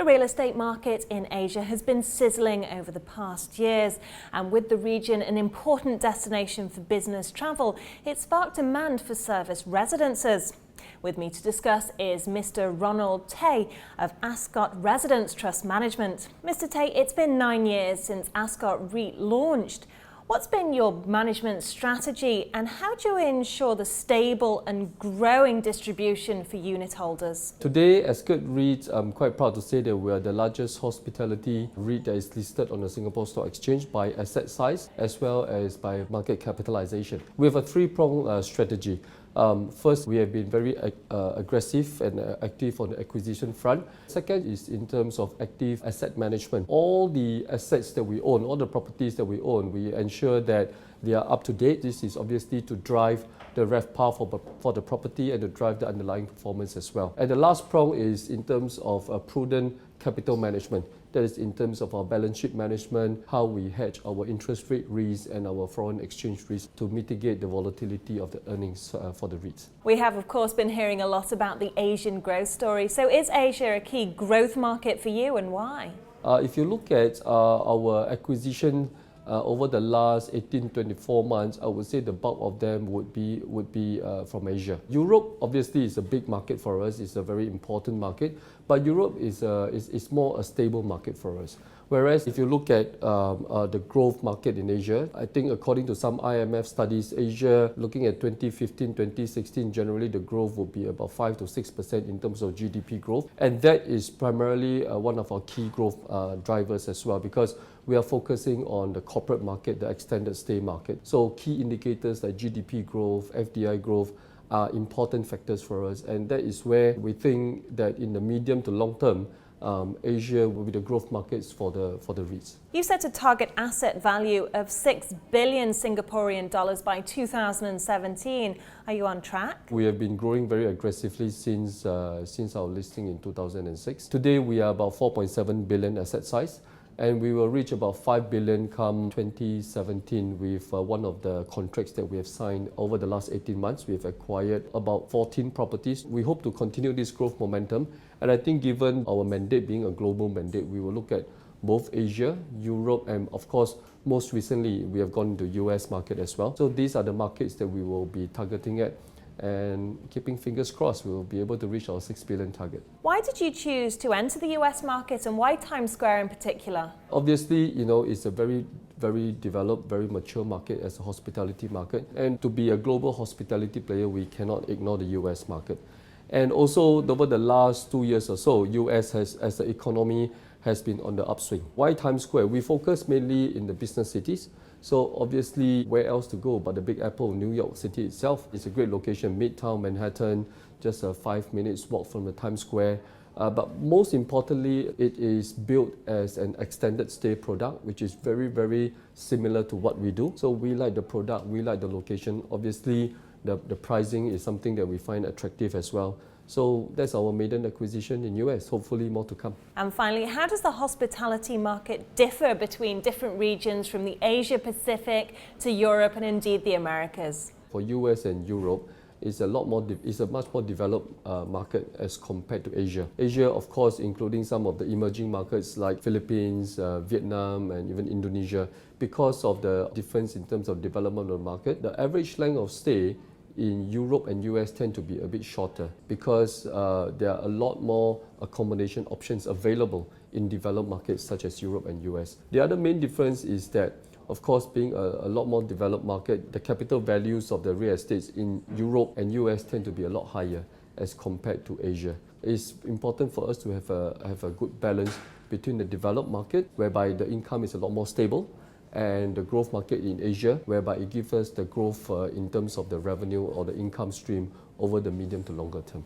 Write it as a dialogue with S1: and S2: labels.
S1: The real estate market in Asia has been sizzling over the past years, and with the region an important destination for business travel, it sparked demand for service residences. With me to discuss is Mr. Ronald Tay of Ascott Residence Trust Management. Mr. Tay, it's been 9 years since Ascott REIT launched. What's been your management strategy, and how do you ensure the stable and growing distribution for unit holders?
S2: Today, Ascott REIT, I'm quite proud to say that we are the largest hospitality REIT that is listed on the Singapore Stock Exchange by asset size as well as by market capitalization. We have a three-pronged strategy. First, we have been very aggressive and active on the acquisition front. Second is in terms of active asset management. All the assets that we own, all the properties that we own, we ensure that they are up to date. This is obviously to drive the RevPAR for the property and to drive the underlying performance as well. And the last prong is in terms of prudent capital management. That is in terms of our balance sheet management, how we hedge our interest rate risk and our foreign exchange risk to mitigate the volatility of the earnings for the REITs.
S1: We have, of course, been hearing a lot about the Asian growth story. So is Asia a key growth market for you, and why?
S2: If you look at our acquisition over the last 18-24 months, I would say the bulk of them would be from Asia. Europe obviously is a big market for us. It's a very important market, but Europe is more a stable market for us. Whereas if you look at the growth market in Asia, I think according to some IMF studies, Asia looking at 2015, 2016, generally the growth will be about 5 to 6% in terms of GDP growth. And that is primarily one of our key growth drivers as well, because we are focusing on the corporate market, the extended stay market. So key indicators like GDP growth, FDI growth are important factors for us. And that is where we think that in the medium to long term, Asia will be the growth markets for the REITs.
S1: You set a target asset value of 6 billion Singaporean dollars by 2017. Are you on track?
S2: We have been growing very aggressively since our listing in 2006. Today we are about 4.7 billion asset size, and we will reach about 5 billion come 2017 with one of the contracts that we have signed over the last 18 months. We have acquired about 14 properties. We hope to continue this growth momentum, and I think given our mandate being a global mandate, we will look at both Asia, Europe, and of course, most recently, we have gone into the US market as well. So these are the markets that we will be targeting at, and keeping fingers crossed, we will be able to reach our 6 billion target.
S1: Why did you choose to enter the US market, and why Times Square in particular?
S2: Obviously, it's a very developed, very mature market as a hospitality market. And to be a global hospitality player, we cannot ignore the US market. And also, over the last 2 years or so, US as the economy has been on the upswing. Why Times Square? We focus mainly in the business cities. So obviously, where else to go but the Big Apple, New York City itself? It's a great location, Midtown Manhattan, just a 5 minutes walk from the Times Square. But most importantly, it is built as an extended stay product, which is very similar to what we do. So we like the product, we like the location. Obviously, the pricing is something that we find attractive as well. So that's our maiden acquisition in US, hopefully more to come.
S1: And finally, how does the hospitality market differ between different regions, from the Asia Pacific to Europe and indeed the Americas?
S2: For US and Europe, it's a much more developed market as compared to Asia. Asia, of course, including some of the emerging markets like Philippines, Vietnam, and even Indonesia. Because of the difference in terms of development of the market, the average length of stay in Europe and US tend to be a bit shorter because there are a lot more accommodation options available in developed markets such as Europe and US. The other main difference is that, of course, being a lot more developed market, the capital values of the real estates in Europe and US tend to be a lot higher as compared to Asia. It's important for us to have a good balance between the developed market, whereby the income is a lot more stable, and the growth market in Asia, whereby it gives us the growth in terms of the revenue or the income stream over the medium to longer term.